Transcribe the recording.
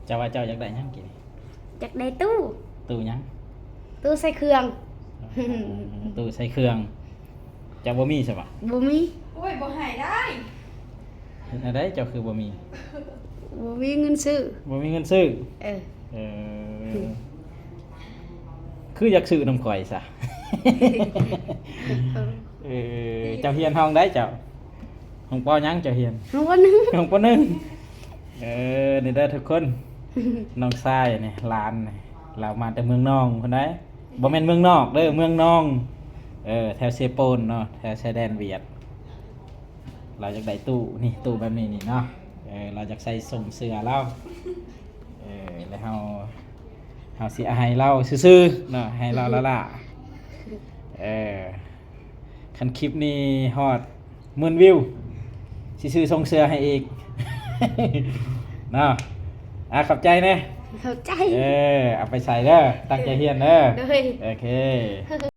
เจ้าว่าเจ้าอยากได้หยังกิน อยากได้ตู้ ตู้หยัง ตู้ใส่เครื่อง ตู้ใส่เครื่องเจ้าบ่มีใช่ปะ บ่มี โอ้ยบ่ใหายได้ เฮ็ดอะไรเจ้าคือบ่มี บ่มีเงินซื้อ บ่มีเงินซื้อ เออ เออคืออยากซื้อน้ำข่อยซะ เออเจ้าเฮียนห้องได้เจ้าห้องปอหยังเจ้าเฮียน เฮาวันนึง ห้องปอหนึ่งนี่ได้อทุกคน น้องทรายนี่หลานนี่เรามาแต่เมืองนองคนได้บ่แม่นเมืองนอกเด้อเมืองนองแถวเซโปนเนาะแถวชายแดนเวียดเราอยากได้ตู้นี่ตู้แบบนี้นี่เนาะเราอยากใส่ส่งเสื้อเราแล้วเฮาสิเอาให้เราซื่อๆเนาะให้เราละล่ะคันคลิปนี้ฮอด10,000 วิวสิซื้อส่งเสื้อให้อีก เนาะขอบใจแน่ เข้าใจ เอาไปใส่เด้อตั้งใจเฮียนเด้อ โดย โอเค